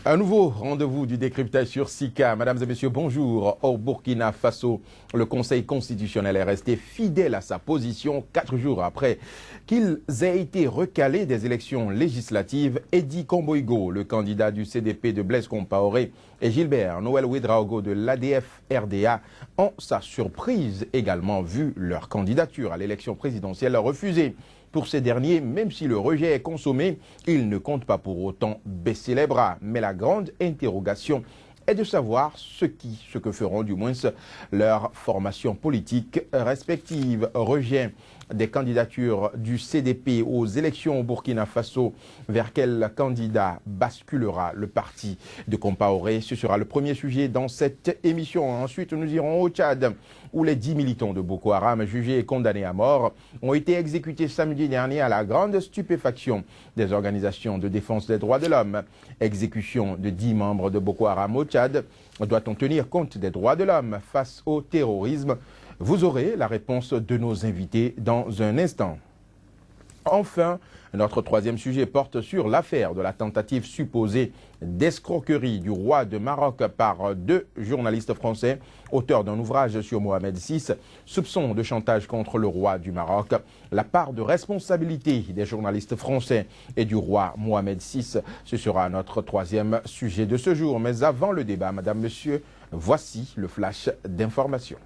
Un nouveau rendez-vous du décryptage sur SICA. Mesdames et messieurs, bonjour. Au Burkina Faso, le Conseil constitutionnel est resté fidèle à sa position 4 jours après qu'ils aient été recalés des élections législatives. Eddy Komboigo, le candidat du CDP de Blaise Compaoré, et Gilbert Noël Ouédraogo de l'ADF-RDA ont, sa surprise, également vu leur candidature à l'élection présidentielle refusée. Pour ces derniers, même si le rejet est consommé, ils ne comptent pas pour autant baisser les bras. Mais la grande interrogation est de savoir ce que feront du moins leurs formations politiques respectives. Rejet des candidatures du CDP aux élections au Burkina Faso, vers quel candidat basculera le parti de Compaoré? Ce sera le premier sujet dans cette émission. Ensuite, nous irons au Tchad, où les 10 militants de Boko Haram jugés et condamnés à mort ont été exécutés samedi dernier à la grande stupéfaction des organisations de défense des droits de l'homme. Exécution de 10 membres de Boko Haram au Tchad. Doit-on tenir compte des droits de l'homme face au terrorisme? Vous aurez la réponse de nos invités dans un instant. Enfin, notre troisième sujet porte sur l'affaire de la tentative supposée d'escroquerie du roi de Maroc par 2 journalistes français, auteurs d'un ouvrage sur Mohamed VI, soupçon de chantage contre le roi du Maroc. La part de responsabilité des journalistes français et du roi Mohamed VI, ce sera notre troisième sujet de ce jour. Mais avant le débat, madame, monsieur, voici le flash d'information.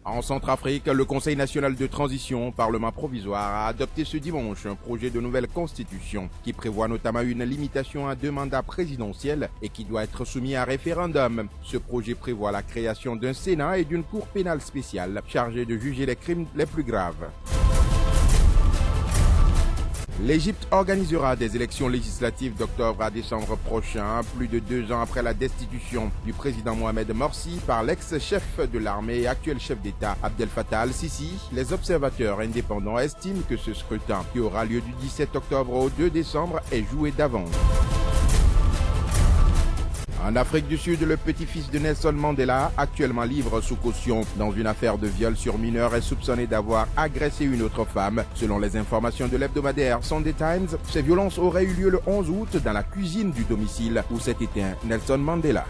En Centrafrique, le Conseil national de transition, Parlement provisoire, a adopté ce dimanche un projet de nouvelle constitution qui prévoit notamment une limitation à 2 mandats présidentiels et qui doit être soumis à référendum. Ce projet prévoit la création d'un Sénat et d'une Cour pénale spéciale chargée de juger les crimes les plus graves. L'Égypte organisera des élections législatives d'octobre à décembre prochain, plus de 2 ans après la destitution du président Mohamed Morsi par l'ex-chef de l'armée et actuel chef d'État Abdel Fattah al-Sisi. Les observateurs indépendants estiment que ce scrutin, qui aura lieu du 17 octobre au 2 décembre, est joué d'avance. En Afrique du Sud, le petit-fils de Nelson Mandela, actuellement libre sous caution dans une affaire de viol sur mineur, est soupçonné d'avoir agressé une autre femme. Selon les informations de l'hebdomadaire Sunday Times, ces violences auraient eu lieu le 11 août dans la cuisine du domicile où s'est éteint Nelson Mandela.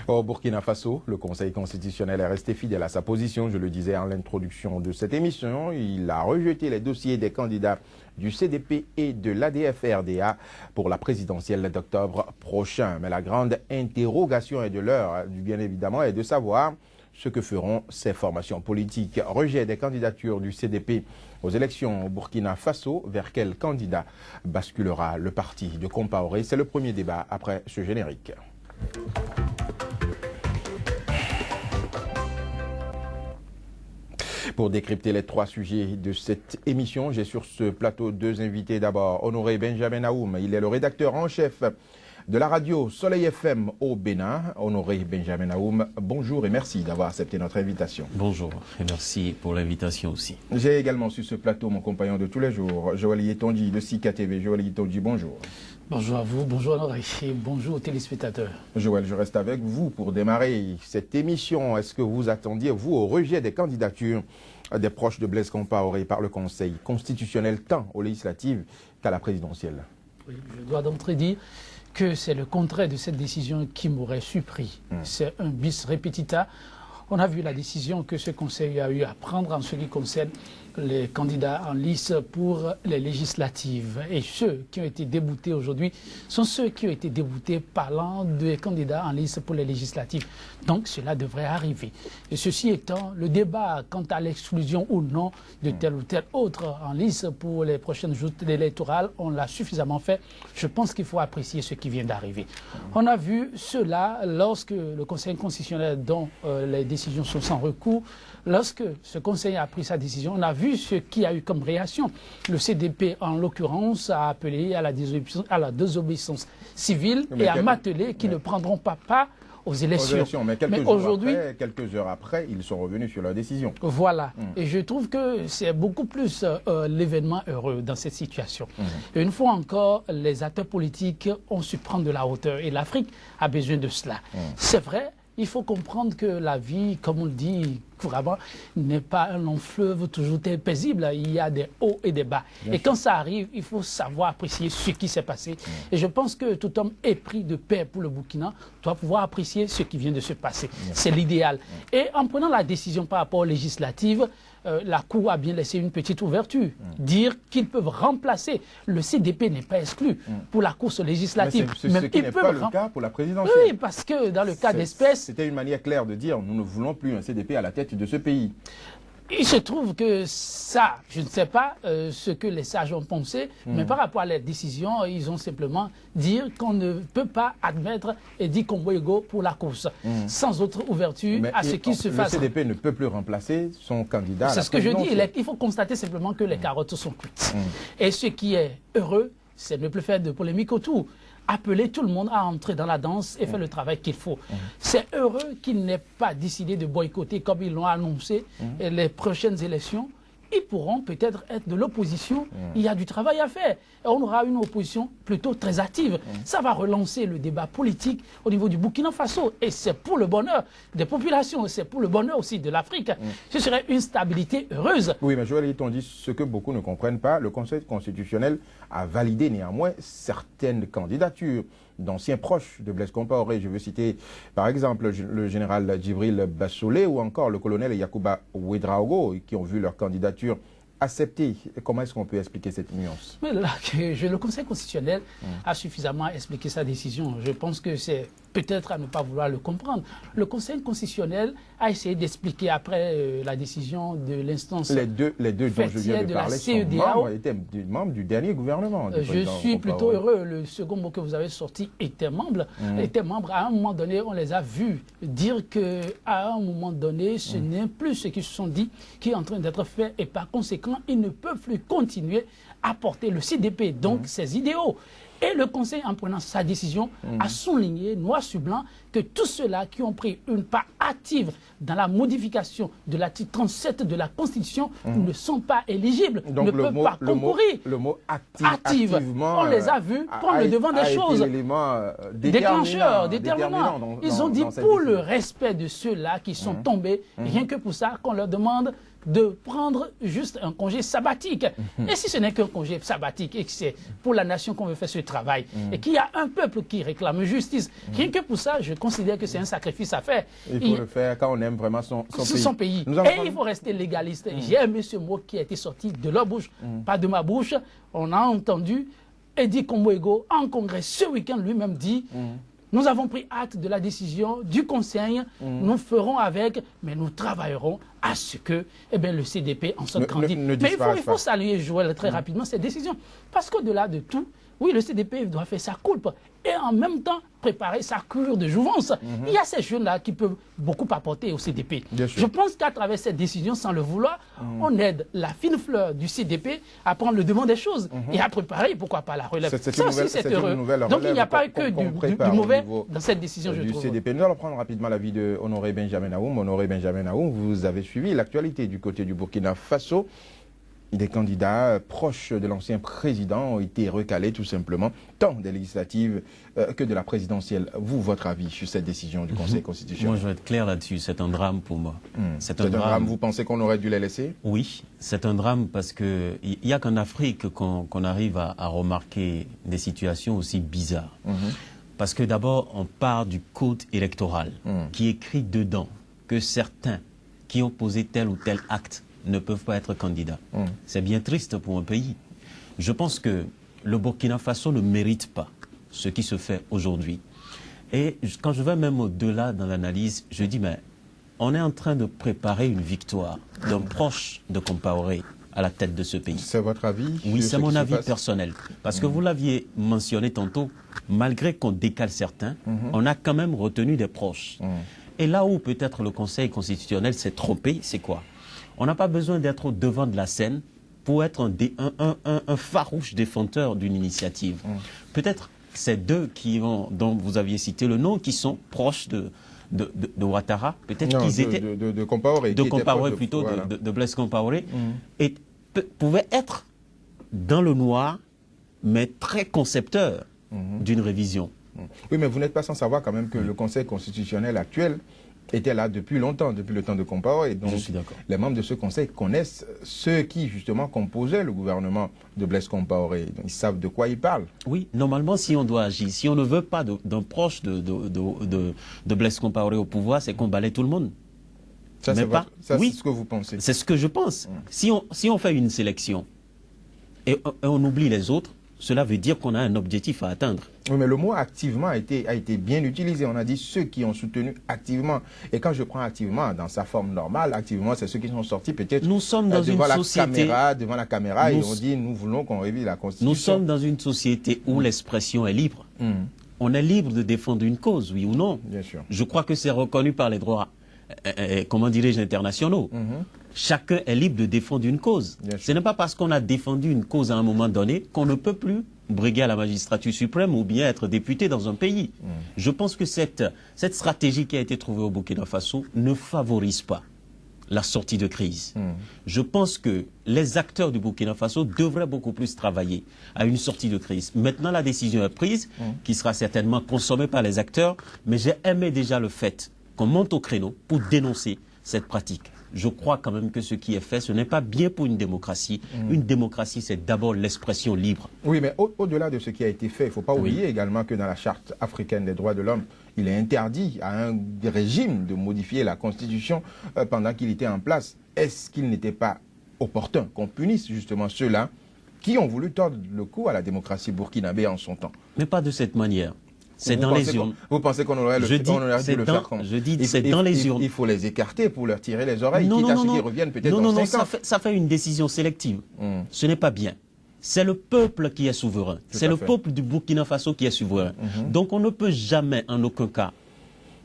Au Burkina Faso, le Conseil constitutionnel est resté fidèle à sa position. Je le disais en l'introduction de cette émission, il a rejeté les dossiers des candidats du CDP et de l'ADF-RDA pour la présidentielle d'octobre prochain. Mais la grande interrogation est de l'heure, bien évidemment, est de savoir ce que feront ces formations politiques. Rejet des candidatures du CDP aux élections au Burkina Faso, vers quel candidat basculera le parti de Compaoré? C'est le premier débat après ce générique. Pour décrypter les 3 sujets de cette émission, j'ai sur ce plateau 2 invités. D'abord, Honoré Benjamin Aoum. Il est le rédacteur en chef de la radio Soleil FM au Bénin. Honoré Benjamin Aoum, bonjour et merci d'avoir accepté notre invitation. Bonjour et merci pour l'invitation aussi. J'ai également sur ce plateau mon compagnon de tous les jours, Joël Yetonji de SICA TV. Joël Yetonji, bonjour. Bonjour à vous, bonjour Honoré et bonjour aux téléspectateurs. Joël, je reste avec vous pour démarrer cette émission. Est-ce que vous attendiez, vous, au rejet des candidatures des proches de Blaise Compaoré par le Conseil constitutionnel tant aux législatives qu'à la présidentielle? Oui, je dois d'entrée dire que c'est le contraire de cette décision qui m'aurait surpris. C'est un bis repetita. On a vu la décision que ce Conseil a eu à prendre en ce qui concerne les candidats en lice pour les législatives. Et ceux qui ont été déboutés aujourd'hui sont ceux qui ont été déboutés parlant des candidats en lice pour les législatives. Donc cela devrait arriver. Et ceci étant, le débat quant à l'exclusion ou non de tel ou tel autre en lice pour les prochaines joutes électorales, on l'a suffisamment fait. Je pense qu'il faut apprécier ce qui vient d'arriver. On a vu cela lorsque le Conseil constitutionnel, dont les décisions sont sans recours, lorsque ce Conseil a pris sa décision, on a vu ce qu'il y a eu comme réaction. Le CDP, en l'occurrence, a appelé à la désobéissance civile et à martelé qu'ils ne prendront pas part aux élections. Mais quelques heures après, ils sont revenus sur leur décision. Voilà. Et je trouve que c'est beaucoup plus l'événement heureux dans cette situation. Et une fois encore, les acteurs politiques ont su prendre de la hauteur et l'Afrique a besoin de cela. C'est vrai. Il faut comprendre que la vie, comme on le dit, couramment, n'est pas un long fleuve toujours très paisible. Il y a des hauts et des bas. Et quand ça arrive, il faut savoir apprécier ce qui s'est passé. Et je pense que tout homme épris de paix pour le Burkina doit pouvoir apprécier ce qui vient de se passer. C'est l'idéal. Et en prenant la décision par rapport aux législatives, la Cour a bien laissé une petite ouverture. Dire qu'ils peuvent remplacer. Le CDP n'est pas exclu pour la course législative. Mais ce qui n'est pas le cas pour la présidentielle. Oui, parce que dans le cas d'espèce... C'était une manière claire de dire nous ne voulons plus un CDP à la tête de ce pays. Il se trouve que ça, je ne sais pas ce que les sages ont pensé, mais par rapport à la décision, ils ont simplement dit qu'on ne peut pas admettre Edi Kombo-Ego pour la course, sans autre ouverture à ce qu'il se fasse. Le CDP ne peut plus remplacer son candidat. C'est ce que je dis, il faut constater simplement que les carottes sont cuites. Et ce qui est heureux, c'est de ne plus faire de polémique autour. Appeler tout le monde à entrer dans la danse et faire le travail qu'il faut. C'est heureux qu'il n'ait pas décidé de boycotter, comme ils l'ont annoncé, les prochaines élections. Ils pourront peut-être être de l'opposition. Il y a du travail à faire. Et on aura une opposition plutôt très active. Ça va relancer le débat politique au niveau du Burkina Faso. Et c'est pour le bonheur des populations, c'est pour le bonheur aussi de l'Afrique. Ce serait une stabilité heureuse. Oui, mais Joël on dit ce que beaucoup ne comprennent pas. Le Conseil constitutionnel a validé néanmoins certaines candidatures d'anciens proches de Blaise Compaoré. Je veux citer par exemple le général Djibril Bassolé ou encore le colonel Yacouba Ouedraogo qui ont vu leur candidature acceptée. Comment est-ce qu'on peut expliquer cette nuance? Mais là, le Conseil constitutionnel a suffisamment expliqué sa décision. Je pense que c'est peut-être à ne pas vouloir le comprendre. Le Conseil constitutionnel a essayé d'expliquer après la décision de l'instance les deux dont je viens de parler étaient membres du dernier gouvernement. Je suis plutôt heureux. Le second mot que vous avez sorti était membre. À un moment donné, on les a vus dire qu'à un moment donné, ce n'est plus ce qu'ils se sont dit qui est en train d'être fait et par conséquent, ils ne peuvent plus continuer à porter le CDP, donc ses idéaux. Et le Conseil, en prenant sa décision, a souligné, noir sur blanc, que tous ceux-là qui ont pris une part active dans la modification de l'article 37 de la Constitution ne sont pas éligibles, donc ne peuvent pas concourir. Le mot activement, on les a vus prendre le devant des choses. L'élément déclencheur, déterminant. Ils ont dit pour le respect de ceux-là qui sont tombés, rien que pour ça qu'on leur demande de prendre juste un congé sabbatique. Et si ce n'est qu'un congé sabbatique et que c'est pour la nation qu'on veut faire ce travail et qu'il y a un peuple qui réclame justice, rien que pour ça, je considère que c'est un sacrifice à faire. Il faut le faire quand on aime vraiment son pays. Et il faut rester légaliste. J'ai aimé ce mot qui a été sorti de leur bouche, pas de ma bouche. On a entendu Edi Kombo-Ego en congrès ce week-end lui-même dit nous avons pris acte de la décision du Conseil, nous ferons avec, mais nous travaillerons à ce que le CDP en sorte candidat. Mais il faut saluer Joël très rapidement cette décision. Parce qu'au-delà de tout, oui, le CDP doit faire sa culpe et en même temps préparer sa cure de jouvence. Il y a ces jeunes-là qui peuvent beaucoup apporter au CDP. Je pense qu'à travers cette décision, sans le vouloir, on aide la fine fleur du CDP à prendre le devant des choses et à préparer, pourquoi pas, la relève. Ça aussi, c'est heureux. Donc il n'y a pas que du mauvais dans cette décision, je trouve. CDP. Nous allons prendre rapidement l'avis de Honoré Benjamin Aoum. Honoré Benjamin Aoum, vous avez suivi l'actualité du côté du Burkina Faso. Des candidats proches de l'ancien président ont été recalés tout simplement, tant des législatives que de la présidentielle. Vous, votre avis sur cette décision du Conseil constitutionnel? Moi, je vais être clair là-dessus. C'est un drame pour moi. C'est un drame. Vous pensez qu'on aurait dû les laisser? Oui, c'est un drame parce qu'il n'y a qu'en Afrique qu'on arrive à remarquer des situations aussi bizarres. Parce que d'abord, on part du code électoral qui écrit dedans que certains qui ont posé tel ou tel acte ne peuvent pas être candidats. C'est bien triste pour un pays. Je pense que le Burkina Faso ne mérite pas ce qui se fait aujourd'hui. Et quand je vais même au-delà dans l'analyse, je dis, mais on est en train de préparer une victoire d'un proche de Compaoré à la tête de ce pays. C'est votre avis? Oui, c'est mon avis personnel. Parce que vous l'aviez mentionné tantôt, malgré qu'on décale certains, on a quand même retenu des proches. Et là où peut-être le Conseil constitutionnel s'est trompé, c'est quoi? On n'a pas besoin d'être au devant de la scène pour être un farouche défenseur d'une initiative. Peut-être ces deux dont vous aviez cité le nom, qui sont proches de Ouattara, peut-être qu'ils étaient... De Compaoré. De Compaoré plutôt, voilà. de Blaise Compaoré, et pouvaient être dans le noir, mais très concepteurs d'une révision. Oui, mais vous n'êtes pas sans savoir quand même que le Conseil constitutionnel actuel était là depuis longtemps, depuis le temps de Compaoré. Donc, je suis d'accord. Les membres de ce conseil connaissent ceux qui, justement, composaient le gouvernement de Blaise Compaoré. Donc, ils savent de quoi ils parlent. Oui, normalement, si on doit agir, si on ne veut pas d'un proche de Blaise Compaoré au pouvoir, c'est qu'on balaie tout le monde. Ça, c'est ce que vous pensez. C'est ce que je pense. Si on fait une sélection et on oublie les autres, cela veut dire qu'on a un objectif à atteindre. Oui, mais le mot activement a été bien utilisé. On a dit ceux qui ont soutenu activement. Et quand je prends activement dans sa forme normale, activement, c'est ceux qui sont sortis peut-être devant la caméra et on dit nous voulons qu'on révise la Constitution. Nous sommes dans une société où l'expression est libre. On est libre de défendre une cause, oui ou non. Bien sûr. Je crois que c'est reconnu par les droits, comment dirais-je, internationaux. Chacun est libre de défendre une cause. Ce n'est pas parce qu'on a défendu une cause à un moment donné qu'on ne peut plus briguer à la magistrature suprême ou bien être député dans un pays. Je pense que cette stratégie qui a été trouvée au Burkina Faso ne favorise pas la sortie de crise. Je pense que les acteurs du Burkina Faso devraient beaucoup plus travailler à une sortie de crise. Maintenant, la décision est prise, qui sera certainement consommée par les acteurs, mais j'ai aimé déjà le fait qu'on monte au créneau pour dénoncer cette pratique. Je crois quand même que ce qui est fait, ce n'est pas bien pour une démocratie. Une démocratie, c'est d'abord l'expression libre. Oui, mais au-delà de ce qui a été fait, il ne faut pas oublier également que dans la Charte africaine des droits de l'homme, il est interdit à un régime de modifier la Constitution pendant qu'il était en place. Est-ce qu'il n'était pas opportun qu'on punisse justement ceux-là qui ont voulu tordre le cou à la démocratie burkinabé en son temps? Mais pas de cette manière. C'est dans les urnes. Vous pensez qu'on aurait dû le faire comment? Je dis c'est dans les urnes. Il faut les écarter pour leur tirer les oreilles, quitte à ce qu'ils reviennent peut-être dans 5 ans. Ça fait une décision sélective. Ce n'est pas bien. C'est le peuple qui est souverain. C'est le peuple du Burkina Faso qui est souverain. Donc on ne peut jamais, en aucun cas,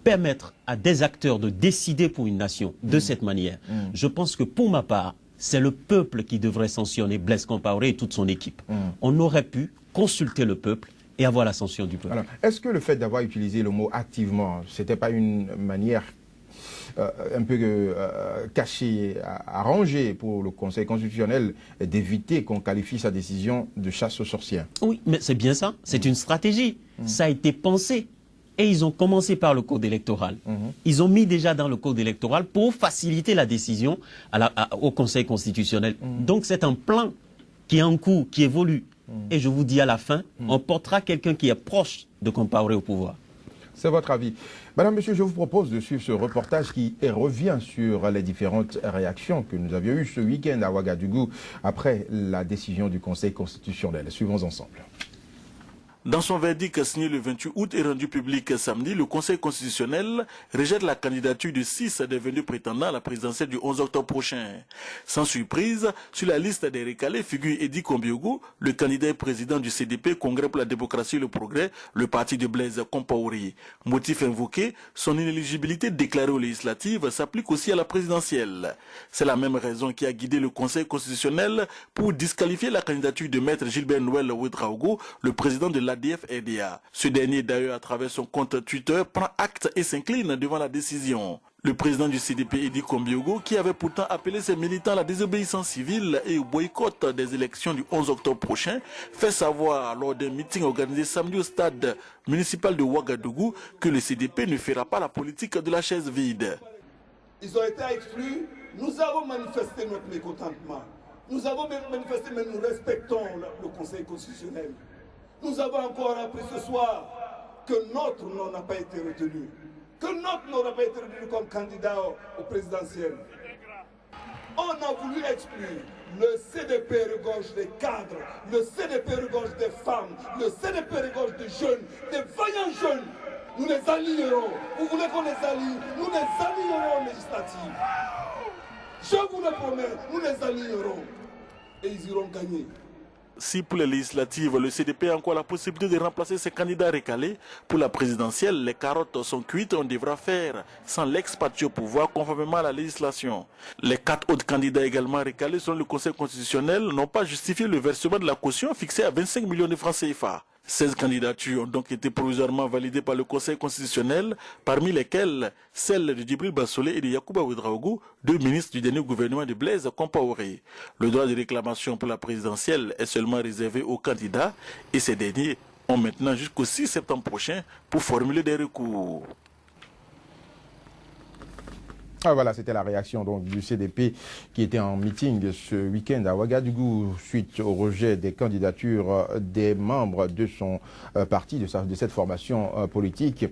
permettre à des acteurs de décider pour une nation de cette manière. Je pense que pour ma part, c'est le peuple qui devrait sanctionner Blaise Compaoré et toute son équipe. On aurait pu consulter le peuple et avoir la sanction du peuple. Alors, est-ce que le fait d'avoir utilisé le mot activement, ce n'était pas une manière un peu cachée, arrangée pour le Conseil constitutionnel d'éviter qu'on qualifie sa décision de chasse aux sorcières? Oui, mais c'est bien ça. C'est une stratégie. Ça a été pensé. Et ils ont commencé par le code électoral. Ils ont mis déjà dans le code électoral pour faciliter la décision au Conseil constitutionnel. Donc c'est un plan qui est en cours, qui évolue. Et je vous dis à la fin, on portera quelqu'un qui est proche de Compaoré au pouvoir. C'est votre avis. Madame, Monsieur, je vous propose de suivre ce reportage qui revient sur les différentes réactions que nous avions eues ce week-end à Ouagadougou après la décision du Conseil constitutionnel. Suivons ensemble. Dans son verdict signé le 28 août et rendu public samedi, le Conseil constitutionnel rejette la candidature de 6 des 22 prétendants à la présidentielle du 11 octobre prochain. Sans surprise, sur la liste des recalés figure Edi Kombiogo, le candidat et président du CDP, Congrès pour la démocratie et le progrès, le parti de Blaise Compaoré. Motif invoqué, son inéligibilité déclarée aux législatives s'applique aussi à la présidentielle. C'est la même raison qui a guidé le Conseil constitutionnel pour disqualifier la candidature de Maître Gilbert Noël Ouedraogo, le président de l'ADF-RDA. Ce dernier, d'ailleurs, à travers son compte Twitter, prend acte et s'incline devant la décision. Le président du CDP, Edi Kombiogo, qui avait pourtant appelé ses militants à la désobéissance civile et au boycott des élections du 11 octobre prochain, fait savoir lors d'un meeting organisé samedi au stade municipal de Ouagadougou que le CDP ne fera pas la politique de la chaise vide. Ils ont été exclus, nous avons manifesté notre mécontentement. Nous avons manifesté, mais nous respectons le Conseil constitutionnel. Nous avons encore appris ce soir que notre nom n'a pas été retenu. Que notre nom n'a pas été retenu comme candidat au présidentiel. On a voulu exclure. Le CDP regorge des cadres, le CDP regorge des femmes, le CDP regorge des jeunes, des vaillants jeunes. Nous les alignerons. Vous voulez qu'on les aligne? Nous les alignerons aux législatives. Je vous le promets, nous les alignerons. Et ils iront gagner. Si pour les législatives, le CDP a encore la possibilité de remplacer ses candidats recalés, pour la présidentielle, les carottes sont cuites, on devra faire sans l'ex-parti au pouvoir conformément à la législation. Les 4 autres candidats également recalés selon le Conseil constitutionnel n'ont pas justifié le versement de la caution fixée à 25 millions de francs CFA. 16 candidatures ont donc été provisoirement validées par le Conseil constitutionnel, parmi lesquelles celles de Djibril Bassolé et de Yacouba Ouedraogo, 2 ministres du dernier gouvernement de Blaise Compaoré. Le droit de réclamation pour la présidentielle est seulement réservé aux candidats et ces derniers ont maintenant jusqu'au 6 septembre prochain pour formuler des recours. Ah, voilà, c'était la réaction donc, du CDP qui était en meeting ce week-end à Ouagadougou suite au rejet des candidatures des membres de son parti, de cette formation politique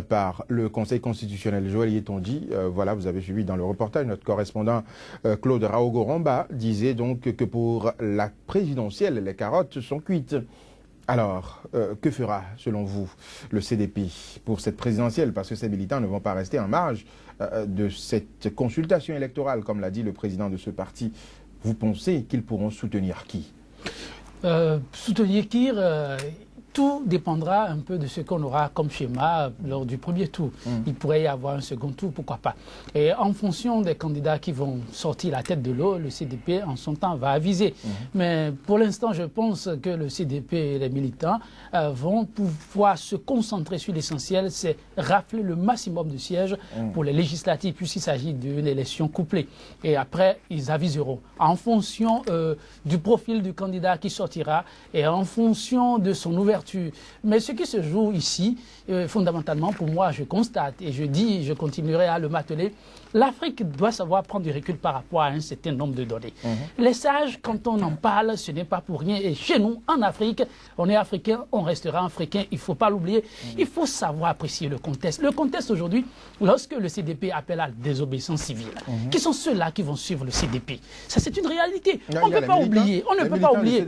par le Conseil constitutionnel. Joël Yetonji, voilà, vous avez suivi dans le reportage, notre correspondant Claude Raogo-Romba disait donc que pour la présidentielle, les carottes sont cuites. Alors, que fera, selon vous, le CDP pour cette présidentielle? Parce que ces militants ne vont pas rester en marge de cette consultation électorale, comme l'a dit le président de ce parti. Vous pensez qu'ils pourront soutenir qui? Soutenir qui tout dépendra un peu de ce qu'on aura comme schéma lors du premier tour. Il pourrait y avoir un second tour, pourquoi pas. Et en fonction des candidats qui vont sortir la tête de l'eau, le CDP, en son temps, va aviser. Mais pour l'instant, je pense que le CDP et les militants vont pouvoir se concentrer sur l'essentiel, c'est rafler le maximum de sièges pour les législatives, puisqu'il s'agit d'une élection couplée. Et après, ils aviseront. En fonction du profil du candidat qui sortira et en fonction de son ouverture. Mais ce qui se joue ici, fondamentalement, pour moi, je constate et je dis, je continuerai à le marteler, l'Afrique doit savoir prendre du recul par rapport à un certain nombre de données. Les sages, quand on en parle, ce n'est pas pour rien. Et chez nous, en Afrique, on est africain, on restera africain, il ne faut pas l'oublier. Il faut savoir apprécier le contexte. Le contexte aujourd'hui, lorsque le CDP appelle à la désobéissance civile, qui sont ceux-là qui vont suivre le CDP? Ça, c'est une réalité. On ne peut pas oublier. On ne peut pas oublier.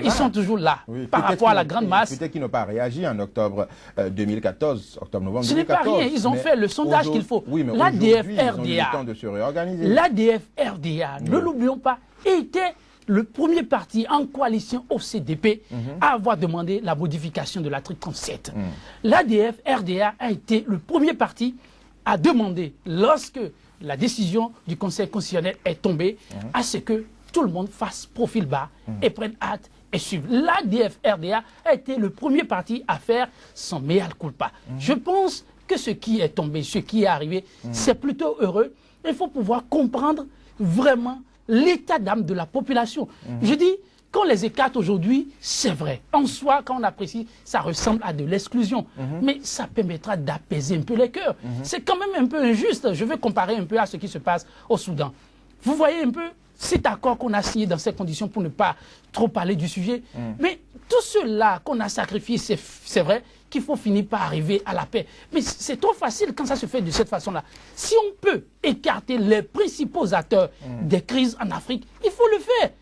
Ils sont toujours là, par rapport à la grande masse. Peut-être qu'ils n'ont pas réagi en octobre 2014, octobre-novembre 2014. Ce n'est pas rien, ils ont fait le sondage qu'il faut. Oui, mais l'ADF-RDA, ne l'oublions pas, était le premier parti en coalition au CDP à avoir demandé la modification de l'article 37. L'ADF-RDA a été le premier parti à demander, lorsque la décision du Conseil constitutionnel est tombée, à ce que tout le monde fasse profil bas et prenne hâte et suivre. L'ADF-RDA a été le premier parti à faire son mea culpa. Je pense que ce qui est tombé, ce qui est arrivé, c'est plutôt heureux. Il faut pouvoir comprendre vraiment l'état d'âme de la population. Je dis, qu'on les écarte aujourd'hui, c'est vrai. En soi, quand on apprécie, ça ressemble à de l'exclusion. Mais ça permettra d'apaiser un peu les cœurs. C'est quand même un peu injuste. Je vais comparer un peu à ce qui se passe au Soudan. Vous voyez un peu cet accord qu'on a signé dans ces conditions pour ne pas trop parler du sujet. Mais tout cela qu'on a sacrifié, c'est vrai qu'il faut finir par arriver à la paix. Mais c'est trop facile quand ça se fait de cette façon-là. Si on peut écarter les principaux acteurs des crises en Afrique, il faut le faire.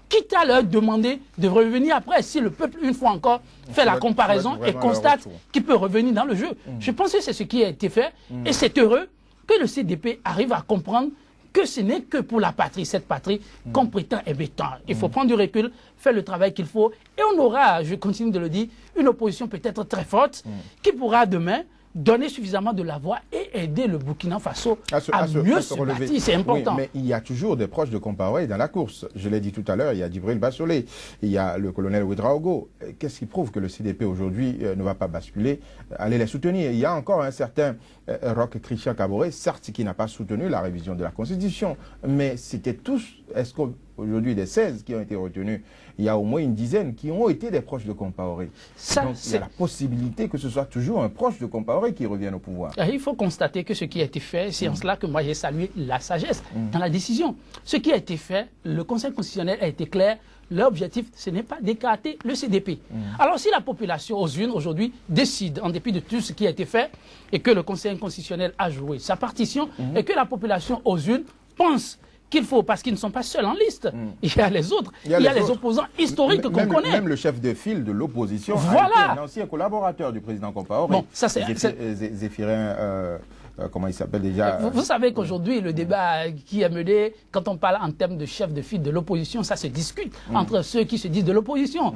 Quitte à leur demander de revenir après, si le peuple, une fois encore, fait la comparaison et constate qu'il peut revenir dans le jeu. Je pense que c'est ce qui a été fait et c'est heureux que le CDP arrive à comprendre que ce n'est que pour la patrie, cette patrie qu'on prétend émettant. Il faut prendre du recul, faire le travail qu'il faut et on aura, je continue de le dire, une opposition peut-être très forte qui pourra demain donner suffisamment de la voix et aider le Burkina Faso à mieux se bâtir. C'est important. Oui, mais il y a toujours des proches de Compaoré dans la course. Je l'ai dit tout à l'heure, il y a Djibril Bassolé, il y a le colonel Ouedraogo. Qu'est-ce qui prouve que le CDP aujourd'hui ne va pas basculer? Allez les soutenir. Il y a encore un certain Roch Christian Kaboré, certes, qui n'a pas soutenu la révision de la Constitution, mais c'était tous, est-ce qu'aujourd'hui des 16 qui ont été retenus, il y a au moins une dizaine qui ont été des proches de Compaoré. Donc il y a la possibilité que ce soit toujours un proche de Compaoré qui revienne au pouvoir. Il faut constater que ce qui a été fait, c'est en cela que moi j'ai salué la sagesse dans la décision. Ce qui a été fait, le Conseil constitutionnel a été clair, l'objectif, ce n'est pas d'écarter le CDP. Alors si la population aux urnes aujourd'hui décide, en dépit de tout ce qui a été fait, et que le Conseil constitutionnel a joué sa partition, et que la population aux urnes pense qu'il faut, parce qu'ils ne sont pas seuls en liste, il y a les autres, il y a les opposants historiques qu'on connaît. Même le chef de file de l'opposition voilà. a été un ancien collaborateur du président Compaoré. Bon, ça c'est... Zéphirin... comment il s'appelle déjà Vous savez qu'aujourd'hui, le débat qui est mené, quand on parle en termes de chef de file de l'opposition, ça se discute entre ceux qui se disent de l'opposition.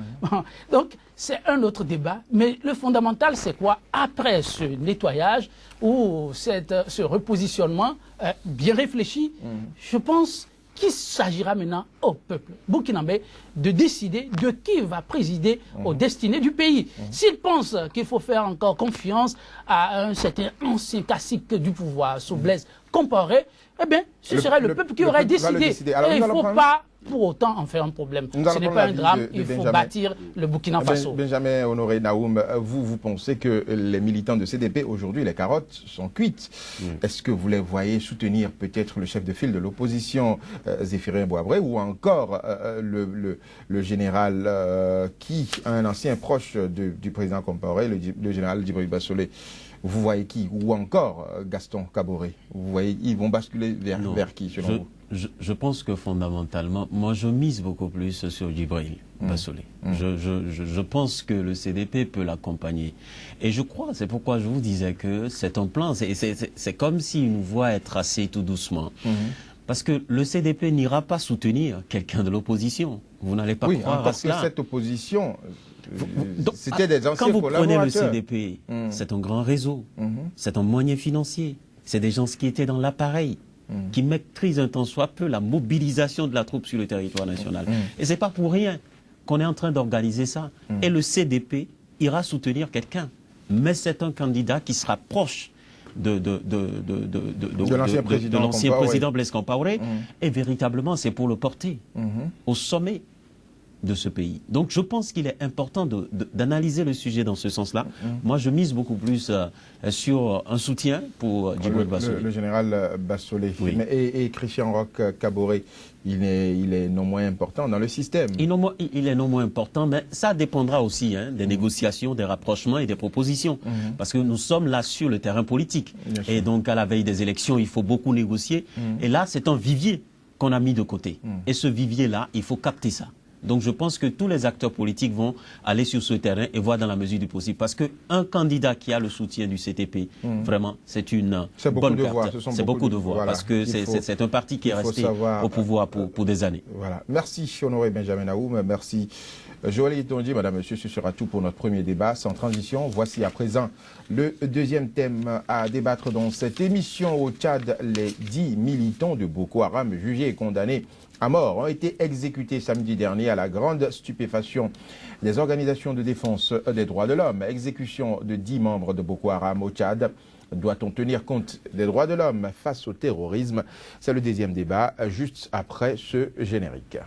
Donc, c'est un autre débat. Mais le fondamental, c'est quoi? Après ce nettoyage ou ce repositionnement bien réfléchi, je pense qu'il s'agira maintenant au peuple burkinabé de décider de qui va présider aux destinées du pays. S'il pense qu'il faut faire encore confiance à un certain ancien cacique du pouvoir, sous Blaise Compaoré, eh bien, ce serait le peuple qui aurait décidé. Alors, et il ne faut pas pour autant en faire un problème. Ce n'est pas un drame, il faut bâtir le Burkina Faso. Benjamin Honoré Naoum, vous pensez que les militants de CDP, aujourd'hui, les carottes sont cuites. Est-ce que vous les voyez soutenir peut-être le chef de file de l'opposition, Zéphirin Boabré, ou encore le général qui, un ancien proche du président Compaoré, le général Djibril Bassolé? Vous voyez qui? Ou encore Gaston Kaboré? Vous voyez, ils vont basculer vers qui, selon vous? Je pense que fondamentalement, moi je mise beaucoup plus sur Djibril Bassolé. Je pense que le CDP peut l'accompagner. Et je crois, c'est pourquoi je vous disais que c'est un plan, c'est comme si une voie est tracée tout doucement. Parce que le CDP n'ira pas soutenir quelqu'un de l'opposition. Vous n'allez pas croire à cela. Que cette opposition, c'était des anciens quand vous prenez le collaborateurs. CDP, c'est un grand réseau, c'est un moyen financier, c'est des gens qui étaient dans l'appareil, qui maîtrisent un tant soit peu la mobilisation de la troupe sur le territoire national. Et c'est pas pour rien qu'on est en train d'organiser ça. Et le CDP ira soutenir quelqu'un. Mais c'est un candidat qui sera proche de l'ancien président Blaise Compaoré. Et véritablement, c'est pour le porter au sommet de ce pays. Donc je pense qu'il est important d'analyser le sujet dans ce sens-là. Moi, je mise beaucoup plus sur un soutien pour Djibril Bassolé. Le général Bassolé. Oui. Et Christian Roch Kaboré, il est non moins important dans le système. Il est non moins important, mais ça dépendra aussi des négociations, des rapprochements et des propositions. Parce que nous sommes là sur le terrain politique. Et donc, à la veille des élections, il faut beaucoup négocier. Et là, c'est un vivier qu'on a mis de côté. Et ce vivier-là, il faut capter ça. Donc je pense que tous les acteurs politiques vont aller sur ce terrain et voir dans la mesure du possible. Parce qu'un candidat qui a le soutien du CTP, vraiment, c'est une bonne carte. C'est beaucoup de voix. Voilà. Parce que c'est un parti qui est resté au pouvoir pour des années. Voilà. Merci Honoré Benjamin Naoum. Merci Joël Itondi. Madame, monsieur, ce sera tout pour notre premier débat. Sans transition, voici à présent le deuxième thème à débattre dans cette émission. Au Tchad, les 10 militants de Boko Haram jugés et condamnés à mort ont été exécutés samedi dernier à la grande stupéfaction des organisations de défense des droits de l'homme. Exécution de 10 membres de Boko Haram au Tchad. Doit-on tenir compte des droits de l'homme face au terrorisme? C'est le deuxième débat, juste après ce générique.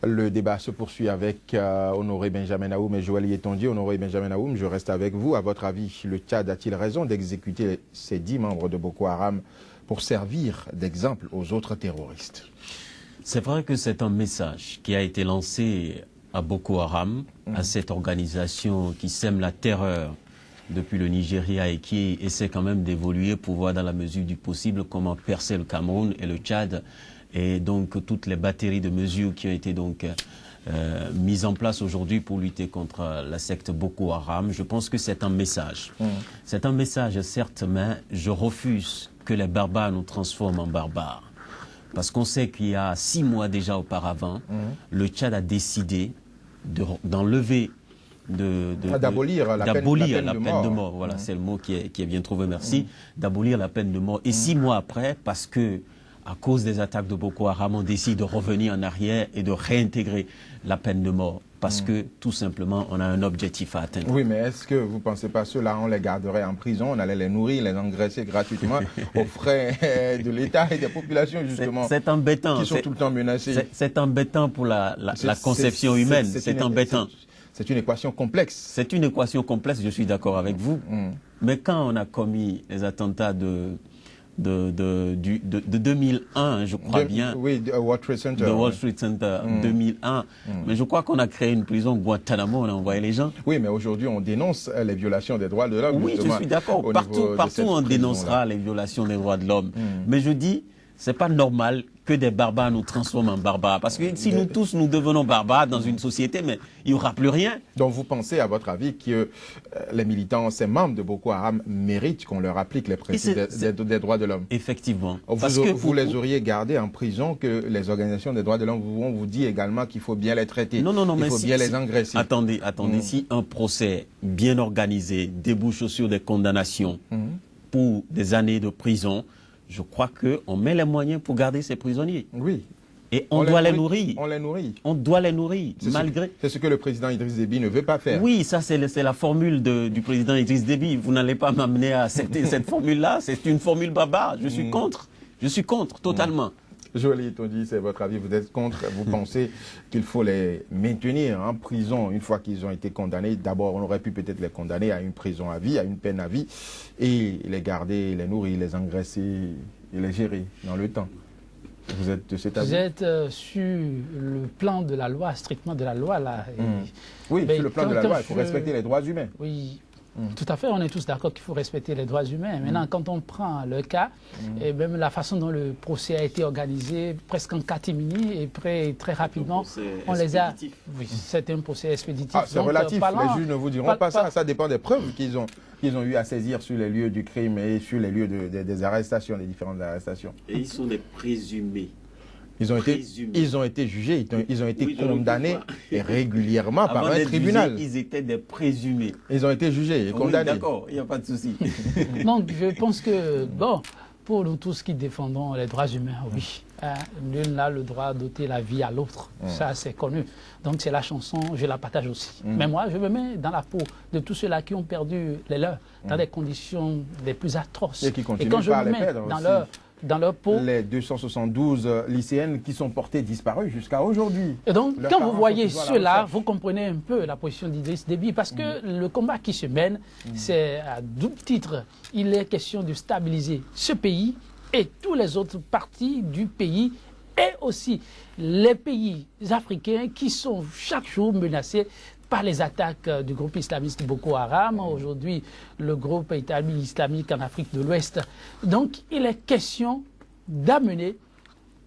Le débat se poursuit avec Honoré Benjamin Naoum et Joël Itondi. Honoré Benjamin Naoum, je reste avec vous. À votre avis, le Tchad a-t-il raison d'exécuter ces 10 membres de Boko Haram pour servir d'exemple aux autres terroristes? C'est vrai que c'est un message qui a été lancé à Boko Haram, à cette organisation qui sème la terreur depuis le Nigeria et qui essaie quand même d'évoluer pour voir dans la mesure du possible comment percer le Cameroun et le Tchad. Et donc toutes les batteries de mesures qui ont été donc mises en place aujourd'hui pour lutter contre la secte Boko Haram, je pense que c'est un message. C'est un message certes, mais je refuse que les barbares nous transforment en barbares. Parce qu'on sait qu'il y a 6 mois déjà auparavant, le Tchad a décidé d'enlever d'abolir la peine de mort. Voilà, c'est le mot qui est bien trouvé, merci. D'abolir la peine de mort. Et 6 mois après, parce que à cause des attaques de Boko Haram, on décide de revenir en arrière et de réintégrer la peine de mort. Parce que, tout simplement, on a un objectif à atteindre. Oui, mais est-ce que vous ne pensez pas ceux-là, on les garderait en prison, on allait les nourrir, les engraisser gratuitement aux frais de l'État et des populations, justement, c'est embêtant, qui sont tout le temps menacées? C'est embêtant pour la conception humaine, c'est embêtant. C'est une équation complexe. C'est une équation complexe, je suis d'accord avec vous. Mais quand on a commis les attentats de 2001, je crois bien. Oui, de World Trade Center. De Wall Street Center, 2001. Mais je crois qu'on a créé une prison Guantanamo, on a envoyé les gens. Oui, mais aujourd'hui, on dénonce les violations des droits de l'homme. Oui, je suis d'accord. Partout on dénoncera les violations des droits de l'homme. Mais je dis, c'est pas normal que des barbares nous transforment en barbares. Parce que si nous tous, nous devenons barbares dans une société, mais il n'y aura plus rien. Donc vous pensez, à votre avis, que les militants, ces membres de Boko Haram, méritent qu'on leur applique les principes des droits de l'homme? Effectivement. Vous les auriez gardés en prison, que les organisations des droits de l'homme vous dit également qu'il faut bien les traiter, il faut bien les engraisser. Attendez, si un procès bien organisé débouche sur des condamnations pour des années de prison, je crois qu'on met les moyens pour garder ces prisonniers. Oui. Et on doit les nourrir. On les nourrit. On doit les nourrir, malgré... C'est ce que le président Idriss Déby ne veut pas faire. Oui, ça c'est la formule du président Idriss Déby. Vous n'allez pas m'amener à accepter cette formule-là. C'est une formule barbare. Je suis contre. Je suis contre, totalement. Joël Itondi, c'est votre avis, vous êtes contre, vous pensez qu'il faut les maintenir en prison une fois qu'ils ont été condamnés. D'abord, on aurait pu peut-être les condamner à une prison à vie, à une peine à vie, et les garder, les nourrir, les engraisser et les gérer dans le temps. Vous êtes de cet avis? Vous êtes sur le plan de la loi, strictement de la loi, là. Oui, sur le plan de la loi, il faut respecter les droits humains. Oui. Tout à fait, on est tous d'accord qu'il faut respecter les droits humains. Maintenant, quand on prend le cas, et même la façon dont le procès a été organisé, presque en catimini, et très rapidement, on les a... Oui, c'est un procès expéditif. Ah, c'est relatif, les juges ne vous diront pas ça. Ça dépend des preuves qu'ils ont eu à saisir sur les lieux du crime et sur les lieux des arrestations, des différentes arrestations. Et ils sont des présumés. Ils ont été jugés, ils ont été condamnés régulièrement par un tribunal. Jugés, ils étaient des présumés. Ils ont été jugés et condamnés. Oui, d'accord, il n'y a pas de souci. Donc je pense que, bon, pour nous tous qui défendons les droits humains, oui, nul n'a le droit d'ôter la vie à l'autre. Ça, c'est connu. Donc c'est la chanson, je la partage aussi. Mais moi, je me mets dans la peau de tous ceux-là qui ont perdu les leurs dans des conditions les plus atroces. Et qui continuent par les perdre dans leur peau. Les 272 lycéennes qui sont portées disparues jusqu'à aujourd'hui. Et donc, quand vous voyez cela, vous comprenez un peu la position d'Idriss Déby, parce que le combat qui se mène, c'est à double titre. Il est question de stabiliser ce pays et tous les autres parties du pays, et aussi les pays africains qui sont chaque jour menacés par les attaques du groupe islamiste Boko Haram, aujourd'hui le groupe État islamique en Afrique de l'Ouest. Donc il est question d'amener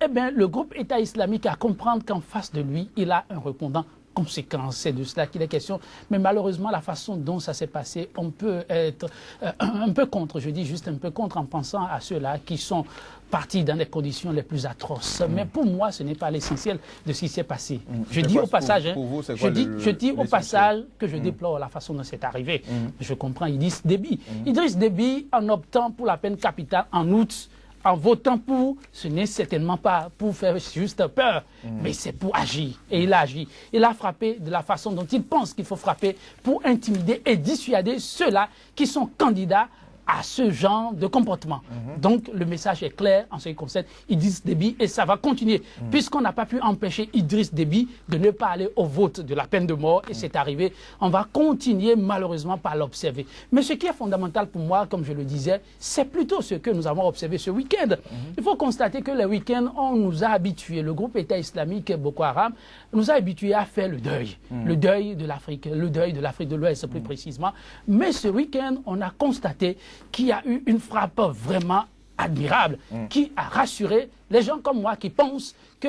le groupe État islamique à comprendre qu'en face de lui, il a un répondant conséquent. C'est de cela qu'il est question. Mais malheureusement, la façon dont ça s'est passé, on peut être un peu contre, je dis juste un peu contre, en pensant à ceux-là qui sont partis dans les conditions les plus atroces. Mais pour moi, ce n'est pas l'essentiel de ce qui s'est passé. Je dis au passage, je dis au passage que je déplore la façon dont c'est arrivé. Je comprends Idriss Déby. Idriss Déby, en optant pour la peine capitale en août, en votant pour, ce n'est certainement pas pour faire juste peur, mais c'est pour agir. Et il a agi. Il a frappé de la façon dont il pense qu'il faut frapper pour intimider et dissuader ceux-là qui sont candidats à ce genre de comportement. Donc le message est clair en ce qui concerne Idriss Déby et ça va continuer. Puisqu'on n'a pas pu empêcher Idriss Déby de ne pas aller au vote de la peine de mort et c'est arrivé, on va continuer malheureusement par l'observer. Mais ce qui est fondamental pour moi, comme je le disais, c'est plutôt ce que nous avons observé ce week-end. Il faut constater que les week-ends, on nous a habitués, le groupe État islamique Boko Haram nous a habitués à faire le deuil de l'Afrique, le deuil de l'Afrique de l'Ouest plus précisément. Mais ce week-end, on a constaté qu'il y a eu une frappe vraiment admirable qui a rassuré les gens comme moi qui pensent que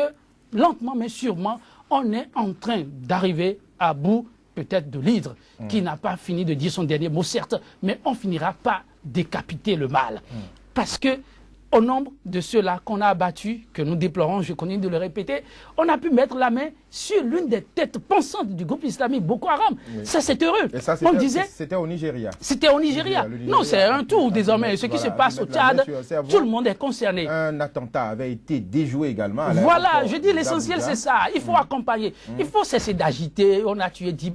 lentement mais sûrement, on est en train d'arriver à bout peut-être de l'hydre qui n'a pas fini de dire son dernier mot, certes, mais on finira par décapiter le mal. Parce que au nombre de ceux-là qu'on a abattus, que nous déplorons, je connais de le répéter, on a pu mettre la main sur l'une des têtes pensantes du groupe islamique Boko Haram. Ça, c'est heureux. Et ça, c'était au Nigeria. C'était au Nigeria. Non, c'est un tour désormais. Ce qui se passe au Tchad, tout le monde est concerné. Un attentat avait été déjoué également. Voilà, je dis l'essentiel, c'est ça. Il faut accompagner. Il faut cesser d'agiter. On a tué 10.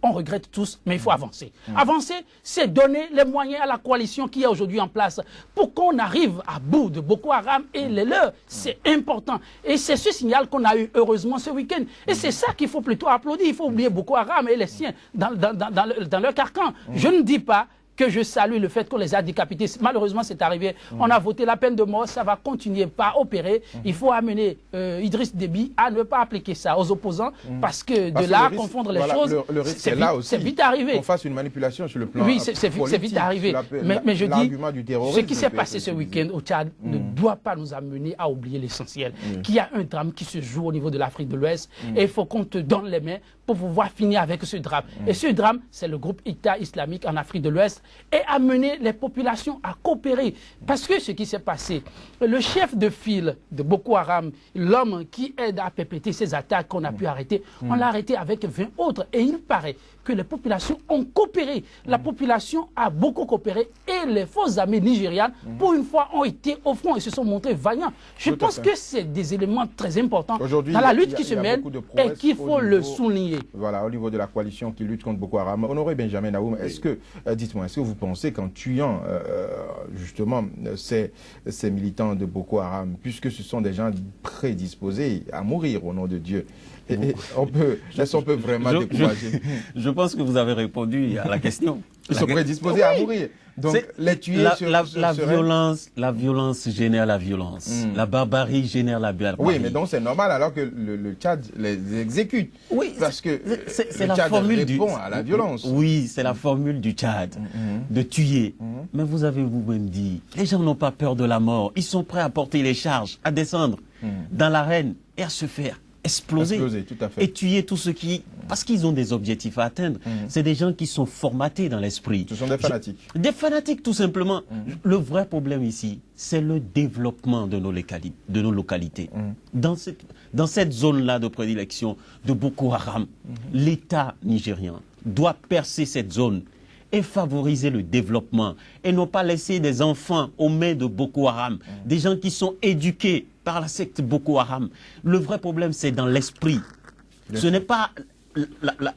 On regrette tous, mais il faut avancer. Avancer, c'est donner les moyens à la coalition qui est aujourd'hui en place pour qu'on arrive à bout de Boko Haram et les leurs. C'est important. Et c'est ce signal qu'on a eu heureusement ce week-end. Et c'est ça qu'il faut plutôt applaudir. Il faut oublier Boko Haram et les siens dans leur carcan. Je ne dis pas que je salue le fait qu'on les a décapités. Malheureusement, c'est arrivé. On a voté la peine de mort, ça va continuer par opérer. Il faut amener Idriss Déby à ne pas appliquer ça aux opposants parce que de là à confondre les choses, c'est vite arrivé. Qu'on fasse une manipulation sur le plan c'est vite arrivé. Mais je dis, ce qui s'est passé ce week-end au Tchad ne doit pas nous amener à oublier l'essentiel. Qu'il y a un drame qui se joue au niveau de l'Afrique de l'Ouest et il faut qu'on te donne les mains pour pouvoir finir avec ce drame. Et ce drame, c'est le groupe État islamique en Afrique de l'Ouest ministre, et amener les populations à coopérer. Parce que ce qui s'est passé, le chef de file de Boko Haram, l'homme qui aide à perpétrer ces attaques qu'on a pu arrêter, on l'a arrêté avec 20 autres. Et il paraît que les populations ont coopéré. La population a beaucoup coopéré et les forces armées nigérianes, pour une fois, ont été au front et se sont montrés vaillants. Je pense que c'est des éléments très importants dans la lutte qui se mène et qu'il faut le souligner. Voilà, au niveau de la coalition qui lutte contre Boko Haram. Honoré Benjamin Naoum, est-ce que, dites-moi, est-ce que vous pensez qu'en tuant justement ces militants de Boko Haram, puisque ce sont des gens prédisposés à mourir au nom de Dieu, est-ce qu'on peut vraiment décourager? Je pense que vous avez répondu à la question. Ils sont prédisposés à mourir. Donc, les tuer la violence génère la violence. La barbarie génère la barbarie. Oui, mais donc c'est normal alors que le Tchad les exécute. Oui, parce que c'est le Tchad répond à la violence. Oui, c'est la formule du Tchad, de tuer. Mais vous avez vous-même dit, les gens n'ont pas peur de la mort. Ils sont prêts à porter les charges, à descendre dans l'arène et à se faire exploser tout à fait. Et tuer tout ce qui... Parce qu'ils ont des objectifs à atteindre. C'est des gens qui sont formatés dans l'esprit. Ce sont des fanatiques. Des fanatiques, tout simplement. Le vrai problème ici, c'est le développement de nos localités. Dans cette zone-là de prédilection de Boko Haram, l'État nigérien doit percer cette zone et favoriser le développement et non pas laisser des enfants aux mains de Boko Haram, des gens qui sont éduqués par la secte Boko Haram. Le vrai problème, c'est dans l'esprit. Ce n'est pas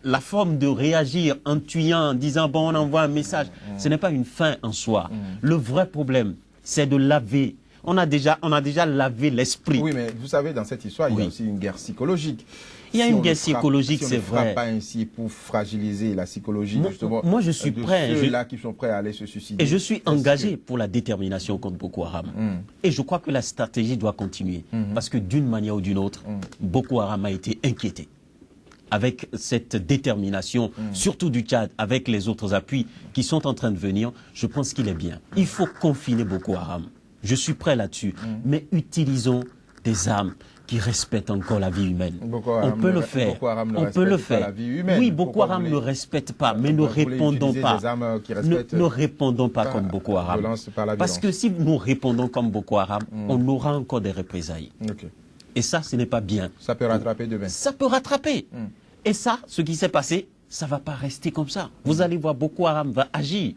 la forme de réagir en tuant, en disant bon, on envoie un message. Ce n'est pas une fin en soi. Le vrai problème, c'est de laver. On a déjà lavé l'esprit. Oui, mais vous savez, dans cette histoire, il y a aussi une guerre psychologique. Il y a une guerre psychologique, c'est vrai. On ne frappe pas ainsi pour fragiliser la psychologie, justement. Moi, je suis prêt. Ceux-là qui sont prêts à aller se suicider. Et je suis engagé pour la détermination contre Boko Haram. Et je crois que la stratégie doit continuer. Parce que d'une manière ou d'une autre, Boko Haram a été inquiété. Avec cette détermination, surtout du Tchad, avec les autres appuis qui sont en train de venir, je pense qu'il est bien. Il faut confiner Boko Haram. Je suis prêt là-dessus. Mais utilisons des armes qui respectent encore la vie humaine. On peut le faire. On peut le faire. Oui, Boko Haram ne respecte pas, mais ne répondons pas. Ne répondons pas comme Boko Haram. Parce que si nous répondons comme Boko Haram, on aura encore des représailles. Et ça, ce n'est pas bien. Ça peut rattraper demain. Ça peut rattraper. Et ça, ce qui s'est passé, ça ne va pas rester comme ça. Vous allez voir, Boko Haram va agir.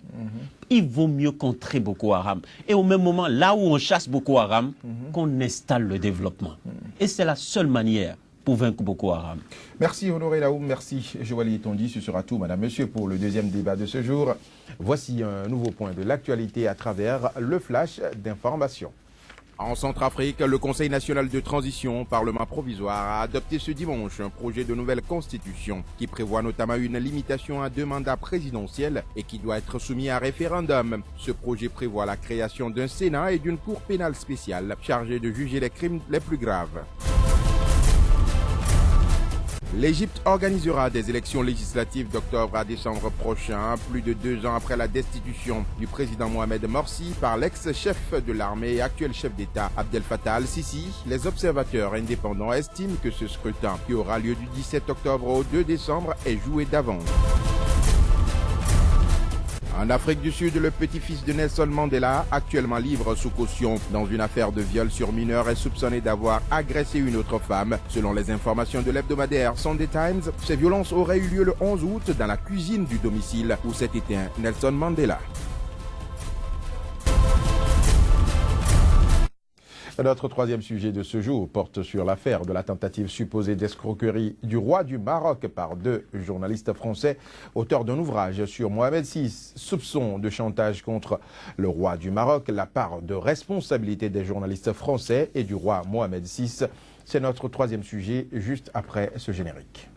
Il vaut mieux contrer Boko Haram. Et au même moment, là où on chasse Boko Haram, qu'on installe le développement. Et c'est la seule manière pour vaincre Boko Haram. Merci Honoré Naoum, merci Joël Yetondi. Ce sera tout, madame, monsieur, pour le deuxième débat de ce jour. Voici un nouveau point de l'actualité à travers le flash d'information. En Centrafrique, le Conseil national de transition, Parlement provisoire, a adopté ce dimanche un projet de nouvelle constitution qui prévoit notamment une limitation à 2 mandats présidentiels et qui doit être soumis à référendum. Ce projet prévoit la création d'un Sénat et d'une Cour pénale spéciale chargée de juger les crimes les plus graves. L'Égypte organisera des élections législatives d'octobre à décembre prochain, plus de 2 ans après la destitution du président Mohamed Morsi par l'ex-chef de l'armée et actuel chef d'État Abdel Fattah al-Sisi. Les observateurs indépendants estiment que ce scrutin, qui aura lieu du 17 octobre au 2 décembre, est joué d'avance. En Afrique du Sud, le petit-fils de Nelson Mandela, actuellement libre sous caution dans une affaire de viol sur mineur, est soupçonné d'avoir agressé une autre femme. Selon les informations de l'hebdomadaire Sunday Times, ces violences auraient eu lieu le 11 août dans la cuisine du domicile où s'est éteint Nelson Mandela. Notre troisième sujet de ce jour porte sur l'affaire de la tentative supposée d'escroquerie du roi du Maroc par 2 journalistes français, auteurs d'un ouvrage sur Mohamed VI. Soupçon de chantage contre le roi du Maroc, la part de responsabilité des journalistes français et du roi Mohamed VI. C'est notre troisième sujet, juste après ce générique.